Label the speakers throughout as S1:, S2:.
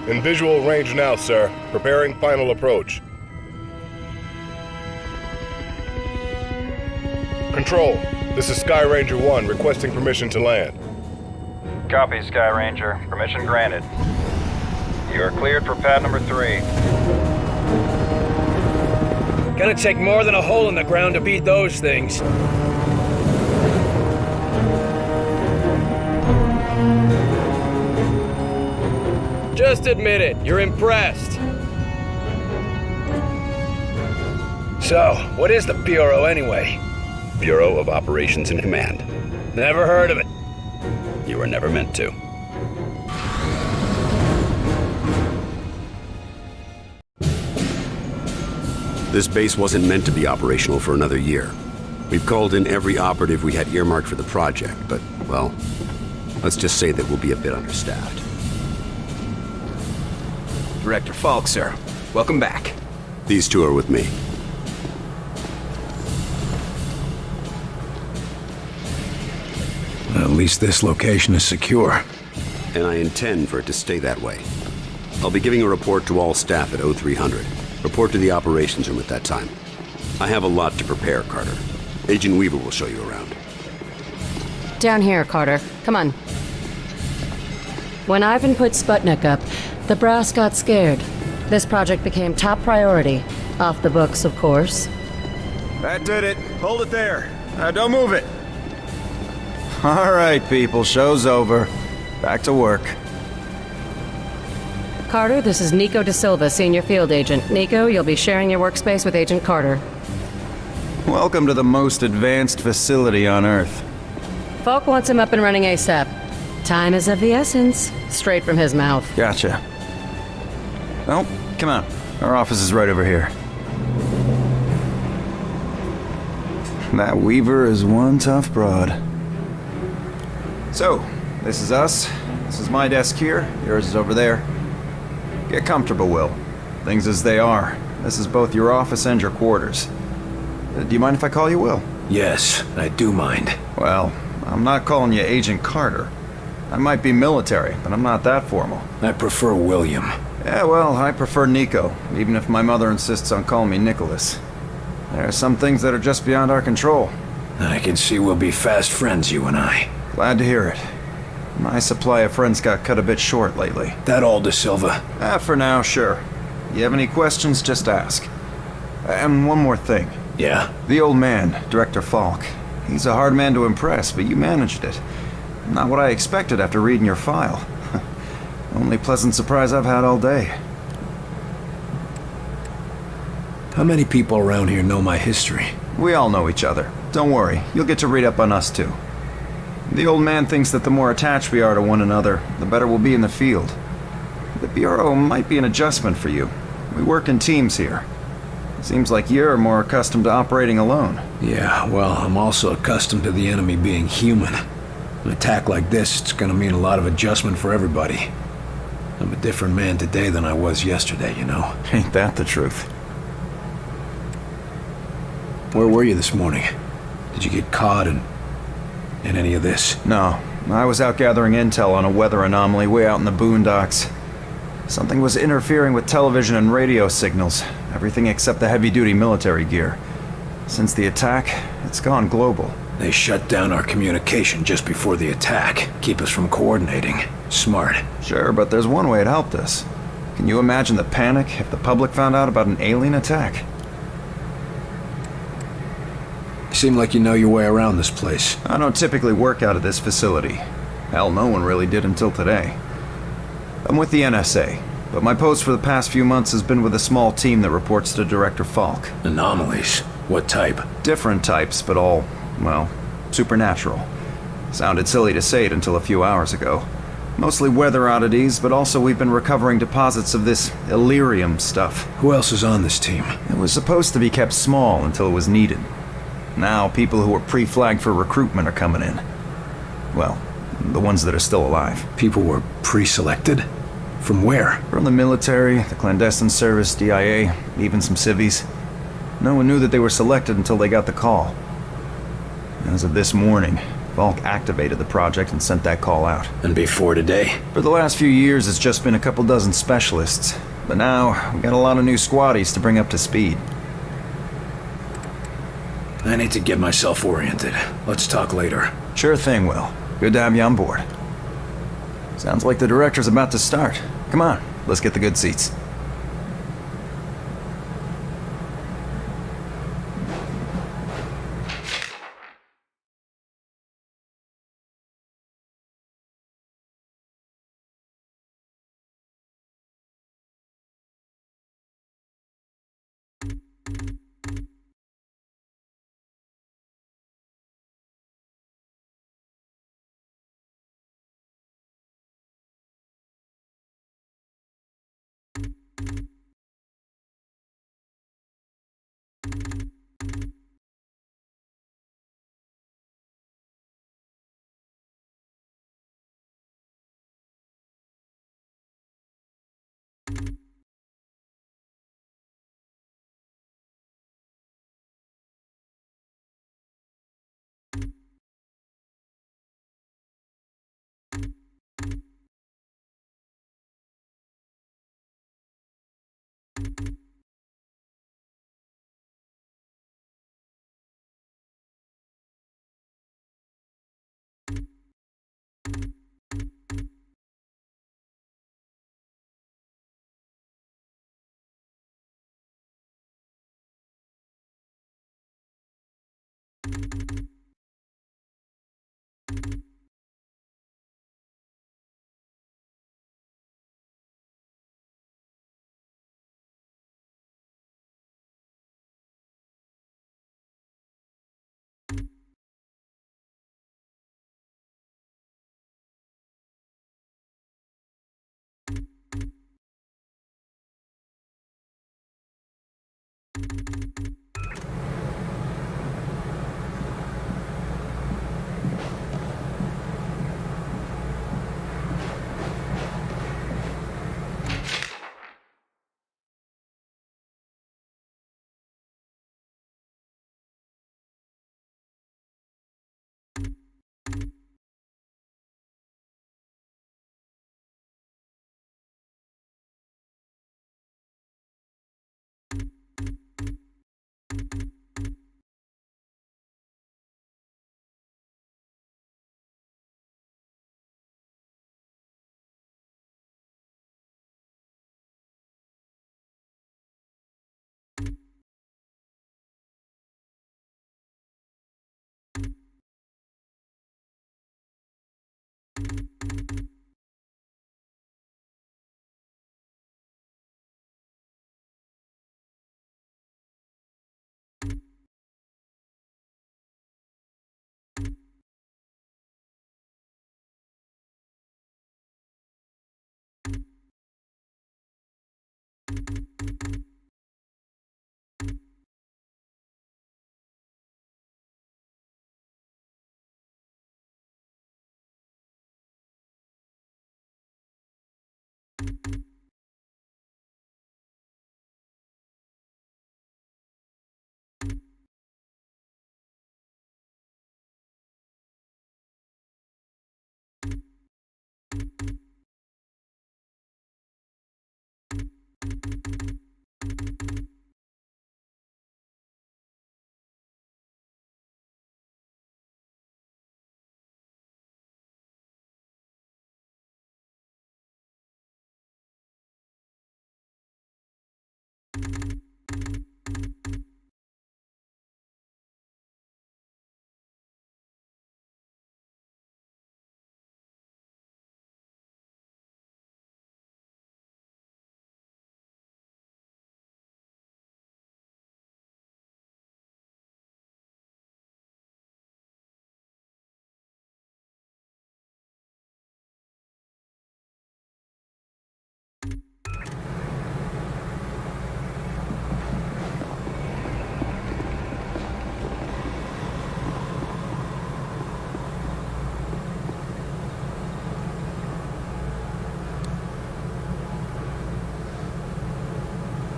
S1: In visual range now, sir. Preparing final approach. Control, this is Sky Ranger 1 requesting permission to land.
S2: Copy, Sky Ranger. Permission granted. You are cleared for pad number 3.
S3: Gonna take more than a hole in the ground to beat those things. Just admit it, you're impressed. So, what is the Bureau anyway?
S4: Bureau of Operations and Command.
S3: Never heard of it.
S4: You were never meant to. This base wasn't meant to be operational for another year. We've called in every operative we had earmarked for the project, but, well, let's just say that we'll be a bit understaffed.
S5: Director Falk, sir. Welcome back.
S4: These two are with me.
S6: At least this location is secure.
S4: And I intend for it to stay that way. I'll be giving a report to all staff at 0300. Report to the operations room at that time. I have a lot to prepare, Carter. Agent Weaver will show you around.
S7: Down here, Carter. Come on. When Ivan put Sputnik up, the brass got scared. This project became top priority. Off the books, of course.
S8: That did it. Hold it there. Don't move it. All right, people. Show's over. Back to work.
S7: Carter, this is Nico Da Silva, Senior Field Agent. Nico, you'll be sharing your workspace with Agent Carter.
S8: Welcome to the most advanced facility on Earth.
S7: Falk wants him up and running ASAP. Time is of the essence. Straight from his mouth.
S8: Gotcha. Well, come on. Our office is right over here. That Weaver is one tough broad. So, this is us. This is my desk here. Yours is over there. Get comfortable, Will. Things as they are. This is both your office and your quarters. Do you mind if I call you Will?
S6: Yes, I do mind.
S8: Well, I'm not calling you Agent Carter. I might be military, but I'm not that formal.
S6: I prefer William.
S8: Yeah, well, I prefer Nico, even if my mother insists on calling me Nicholas. There are some things that are just beyond our control.
S6: I can see we'll be fast friends, you and I.
S8: Glad to hear it. My supply of friends got cut a bit short lately.
S6: That all, Da Silva?
S8: For now, sure. You have any questions, just ask. And one more thing.
S6: Yeah?
S8: The old man, Director Falk. He's a hard man to impress, but you managed it. Not what I expected after reading your file. Only pleasant surprise I've had all day.
S6: How many people around here know my history?
S8: We all know each other. Don't worry, you'll get to read up on us too. The old man thinks that the more attached we are to one another, the better we'll be in the field. The Bureau might be an adjustment for you. We work in teams here. Seems like you're more accustomed to operating alone.
S6: Yeah, well, I'm also accustomed to the enemy being human. An attack like this, it's gonna mean a lot of adjustment for everybody. I'm a different man today than I was yesterday, you know?
S8: Ain't that the truth?
S6: Where were you this morning? Did you get caught in any of this?
S8: No. I was out gathering intel on a weather anomaly way out in the boondocks. Something was interfering with television and radio signals. Everything except the heavy-duty military gear. Since the attack, it's gone global.
S6: They shut down our communication just before the attack. Keep us from coordinating. Smart.
S8: Sure, but there's one way it helped us. Can you imagine the panic if the public found out about an alien attack?
S6: You seem like you know your way around this place.
S8: I don't typically work out of this facility. Hell, no one really did until today. I'm with the NSA, but my post for the past few months has been with a small team that reports to Director Falk.
S6: Anomalies? What type?
S8: Different types, but all, well, supernatural. Sounded silly to say it until a few hours ago. Mostly weather oddities, but also we've been recovering deposits of this Illyrium stuff.
S6: Who else is on this team?
S8: It was supposed to be kept small until it was needed. Now, people who were pre-flagged for recruitment are coming in. Well, the ones that are still alive.
S6: People were pre-selected? From where?
S8: From the military, the clandestine service, DIA, even some civvies. No one knew that they were selected until they got the call. As of this morning, Volk activated the project and sent that call out.
S6: And before today?
S8: For the last few years, it's just been a couple dozen specialists. But now, we got a lot of new squaddies to bring up to speed.
S6: I need to get myself oriented. Let's talk later.
S8: Sure thing, Will. Good to have you on board. Sounds like the director's about to start. Come on, let's get the good seats.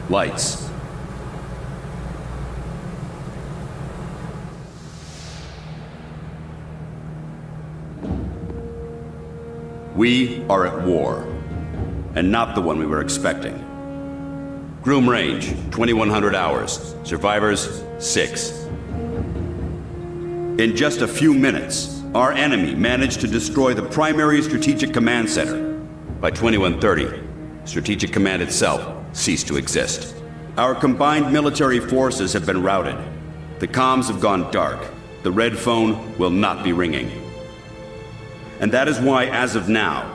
S4: Lights. We are at war, and not the one we were expecting. Groom range, 2100 hours. Survivors, 6. In just a few minutes, our enemy managed to destroy the primary Strategic Command Center. By 2130, Strategic Command itself ceased to exist. Our combined military forces have been routed. The comms have gone dark. The red phone will not be ringing. And that is why, as of now,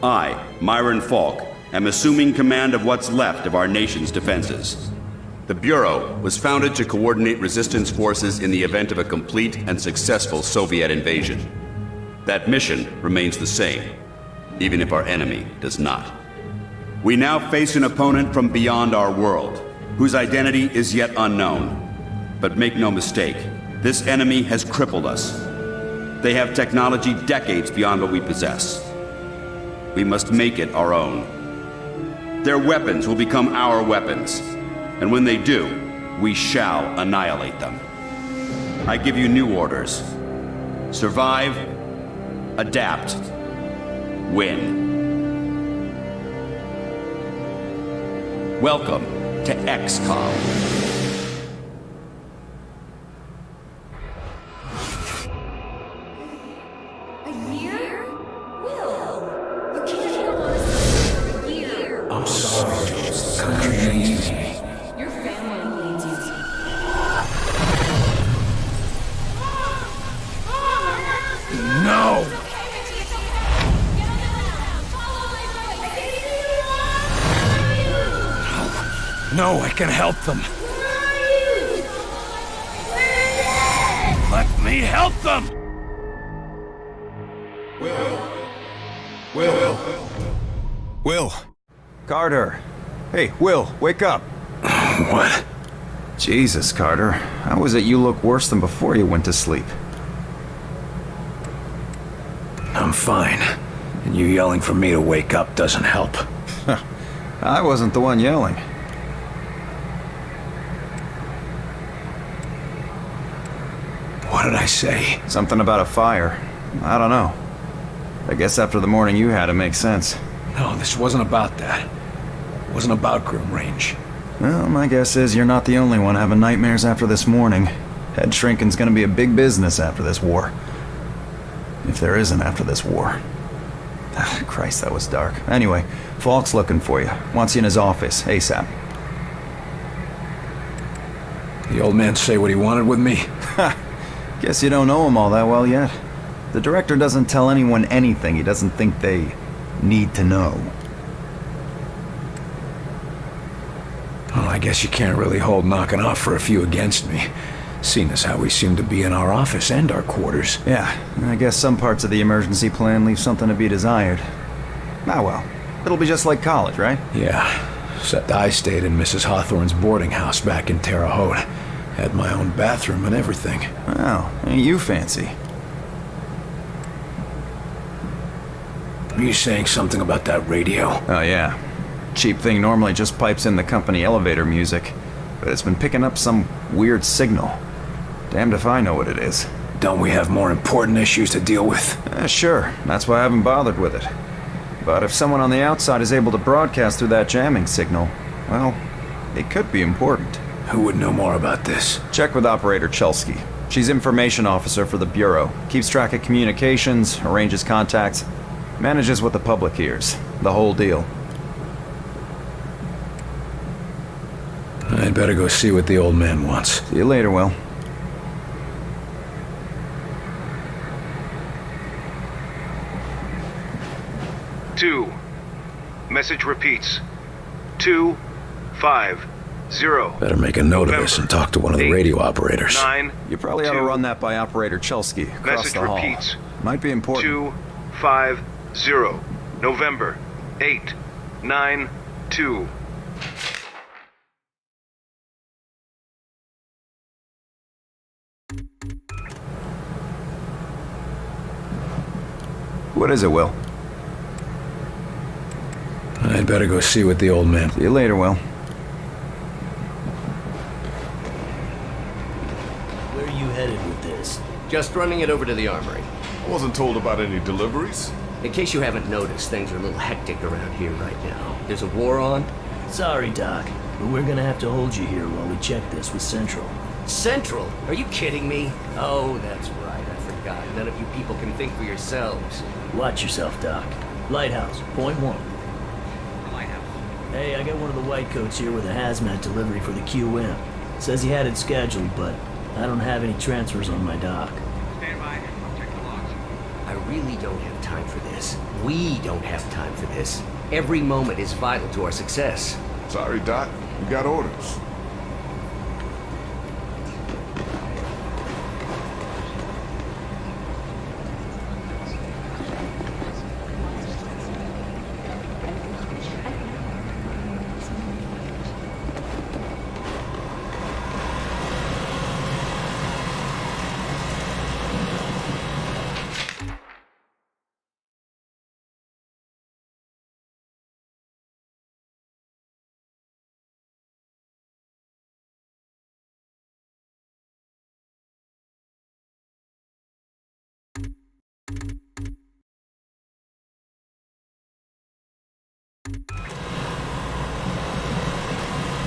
S4: I, Myron Falk, am assuming command of what's left of our nation's defenses. The Bureau was founded to coordinate resistance forces in the event of a complete and successful Soviet invasion. That mission remains the same, even if our enemy does not. We now face an opponent from beyond our world, whose identity is yet unknown. But make no mistake, this enemy has crippled us. They have technology decades beyond what we possess. We must make it our own. Their weapons will become our weapons, and when they do, we shall annihilate them. I give you new orders. Survive, adapt, win. Welcome to XCOM.
S9: A year? Will, you can't hold on for a year.
S6: I'm sorry, Jules. The country needs me.
S9: Your family needs you.
S6: No! No, I can help them. Let me help them!
S8: Will. Carter. Hey, Will, wake up.
S6: What?
S8: Jesus, Carter. How is it you look worse than before you went to sleep?
S6: I'm fine. And you yelling for me to wake up doesn't help.
S8: I wasn't the one yelling.
S6: What did I say?
S8: Something about a fire. I don't know. I guess after the morning you had, it makes sense.
S6: No, this wasn't about that. It wasn't about Groom Range.
S8: Well, my guess is you're not the only one having nightmares after this morning. Head shrinking's gonna be a big business after this war. If there isn't after this war. Christ, that was dark. Anyway, Falk's looking for you. Wants you in his office, ASAP.
S6: The old man say what he wanted with me?
S8: Guess you don't know him all that well yet. The director doesn't tell anyone anything he doesn't think they need to know.
S6: Well, I guess you can't really hold knocking off for a few against me, seeing as how we seem to be in our office and our quarters.
S8: Yeah, I guess some parts of the emergency plan leave something to be desired. Ah well, it'll be just like college, right?
S6: Yeah, except I stayed in Mrs. Hawthorne's boarding house back in Terre Haute. Had my own bathroom and everything.
S8: Wow, ain't you fancy?
S6: Are you saying something about that radio?
S8: Oh yeah. Cheap thing normally just pipes in the company elevator music, but it's been picking up some weird signal. Damned if I know what it is.
S6: Don't we have more important issues to deal with?
S8: Sure, that's why I haven't bothered with it. But if someone on the outside is able to broadcast through that jamming signal, well, it could be important.
S6: Who would know more about this?
S8: Check with Operator Chelsky. She's information officer for the Bureau. Keeps track of communications, arranges contacts, manages what the public hears. The whole deal.
S6: I'd better go see what the old man wants.
S8: See you later, Will.
S10: Two. Message repeats. 250.
S6: Better make a note of this and talk to one of the radio operators.
S10: 9.
S8: You probably ought to run that by Operator Chelsky across
S10: Message
S8: the hall.
S10: repeats.
S8: Might be important.
S10: 250. November 892.
S8: What is it, Will?
S6: I'd better go see what the old man...
S8: See you later, Will.
S11: Where are you headed with this?
S12: Just running it over to the armory.
S1: I wasn't told about any deliveries.
S11: In case you haven't noticed, things are a little hectic around here right now. There's a war on.
S12: Sorry, Doc, but we're gonna have to hold you here while we check this with Central.
S11: Central? Are you kidding me? Oh, that's right, I forgot. None of you people can think for yourselves.
S12: Watch yourself, Doc. Lighthouse, point 1. Hey, I got one of the white coats here with a hazmat delivery for the QM. Says he had it scheduled, but I don't have any transfers on my dock.
S2: Stand by. I'll check the logs.
S11: I really don't have time for this. We don't have time for this. Every moment is vital to our success.
S13: Sorry, Doc. We got orders.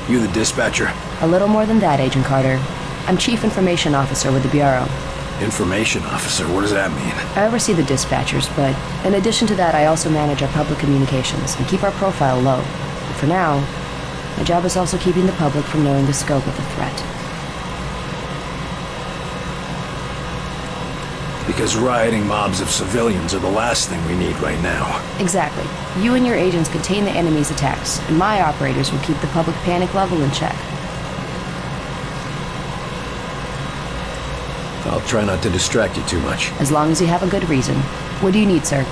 S6: You the dispatcher?
S7: A little more than that, Agent Carter. I'm Chief Information Officer with the Bureau.
S6: Information officer? What does that mean?
S7: I oversee the dispatchers, but in addition to that, I also manage our public communications and keep our profile low. But for now, my job is also keeping the public from knowing the scope of the threat.
S6: Because rioting mobs of civilians are the last thing we need right now.
S7: Exactly. You and your agents contain the enemy's attacks, and my operators will keep the public panic level in check.
S6: I'll try not to distract you too much.
S7: As long as you have a good reason. What do you need, sir?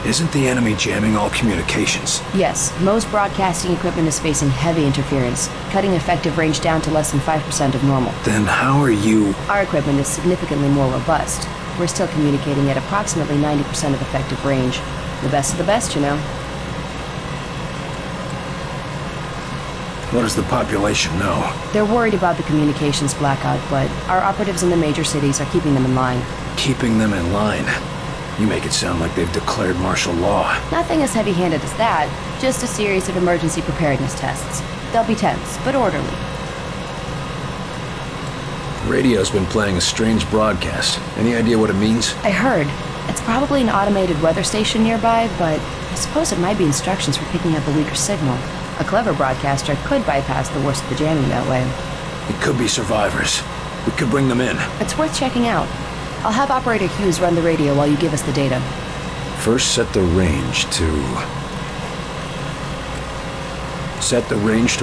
S6: Isn't the enemy jamming all communications?
S7: Yes, most broadcasting equipment is facing heavy interference, cutting effective range down to less than 5% of normal.
S6: Then how are you...
S7: Our equipment is significantly more robust. We're still communicating at approximately 90% of effective range. The best of the best, you know.
S6: What does the population know?
S7: They're worried about the communications blackout, but our operatives in the major cities are keeping them in line.
S6: Keeping them in line? You make it sound like they've declared martial law.
S7: Nothing as heavy-handed as that. Just a series of emergency preparedness tests. They'll be tense, but orderly.
S6: Radio's been playing a strange broadcast. Any idea what it means?
S7: I heard. It's probably an automated weather station nearby, but I suppose it might be instructions for picking up a weaker signal. A clever broadcaster could bypass the worst of the jamming that way.
S6: It could be survivors. We could bring them in.
S7: It's worth checking out. I'll have Operator Hughes run the radio while you give us the data.
S6: First, set the range to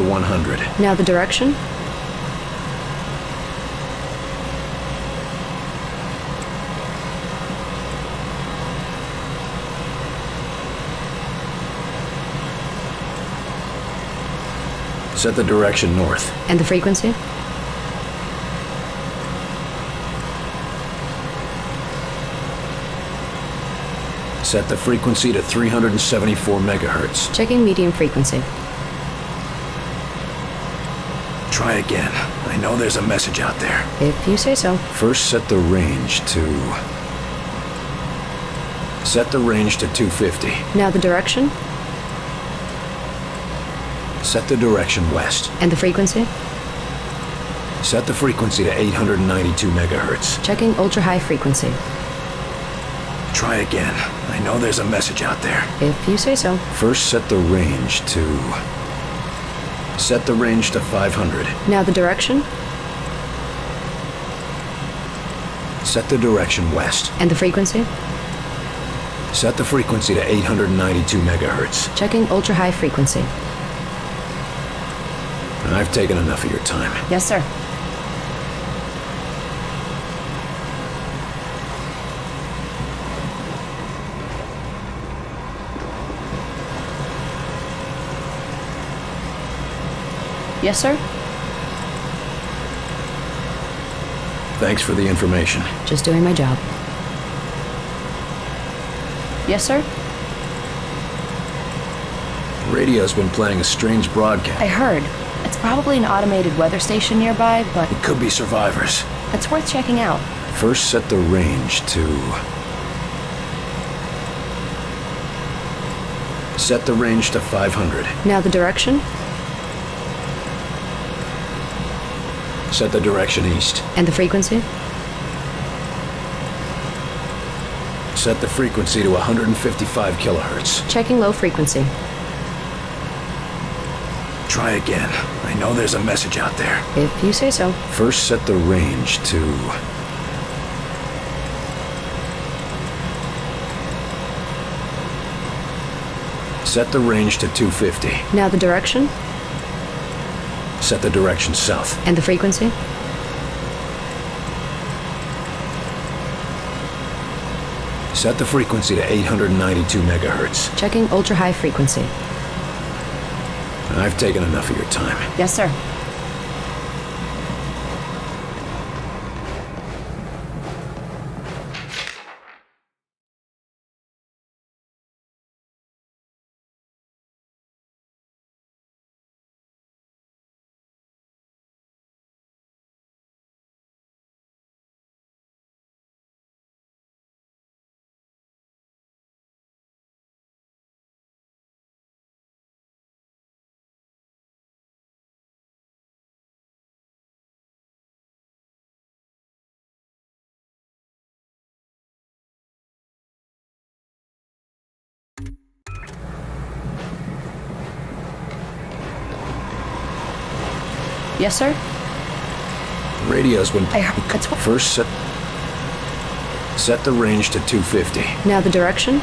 S6: 100.
S7: Now the direction?
S6: Set the direction north.
S7: And the frequency?
S6: Set the frequency to 374 megahertz.
S7: Checking medium frequency.
S6: Try again. I know there's a message out there.
S7: If you say so.
S6: First, set the range to 250.
S7: Now the direction?
S6: Set the direction west.
S7: And the frequency?
S6: Set the frequency to 892 megahertz.
S7: Checking ultra-high frequency.
S6: Try again. I know there's a message out there.
S7: If you say so.
S6: First, set the range to 500.
S7: Now the direction?
S6: Set the direction west.
S7: And the frequency?
S6: Set the frequency to 892 megahertz.
S7: Checking ultra-high frequency.
S6: I've taken enough of your time.
S7: Yes, sir. Yes, sir?
S6: Thanks for the information.
S7: Just doing my job. Yes, sir?
S6: Radio's been playing a strange broadcast.
S7: I heard. It's probably an automated weather station nearby, but...
S6: It could be survivors.
S7: It's worth checking out.
S6: First, set the range to... Set the range to 500.
S7: Now the direction?
S6: Set the direction east.
S7: And the frequency?
S6: Set the frequency to 155 kilohertz.
S7: Checking low frequency.
S6: Try again. I know there's a message out there.
S7: If you say so.
S6: First, set the range to... Set the range to 250.
S7: Now the direction?
S6: Set the direction south.
S7: And the frequency?
S6: Set the frequency to 892 megahertz.
S7: Checking ultra-high frequency.
S6: I've taken enough of your time.
S7: Yes, sir. Yes, sir?
S6: Radio's been...
S7: I heard that's what...
S6: First, set the range to 250.
S7: Now the direction?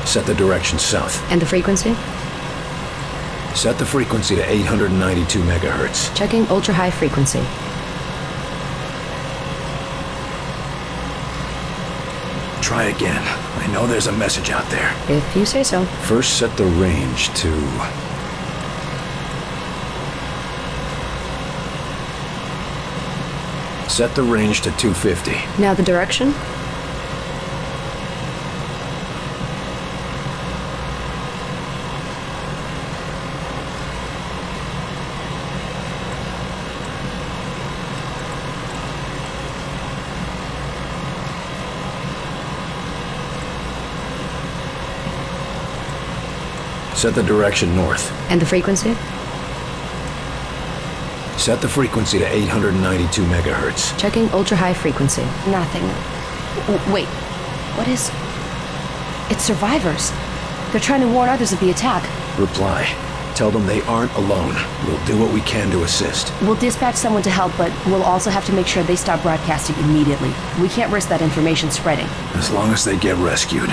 S6: Set the direction south.
S7: And the frequency?
S6: Set the frequency to 892 megahertz.
S7: Checking ultra-high frequency.
S6: Try again. I know there's a message out there.
S7: If you say so.
S6: First, set the range to... Set the range to 250.
S7: Now the direction?
S6: Set the direction north.
S7: And the frequency?
S6: Set the frequency to 892 megahertz.
S7: Checking ultra-high frequency.
S14: Nothing. Wait. What is... It's survivors. They're trying to warn others of the attack.
S6: Reply. Tell them they aren't alone. We'll do what we can to assist.
S14: We'll dispatch someone to help, but we'll also have to make sure they stop broadcasting immediately. We can't risk that information spreading.
S6: As long as they get rescued.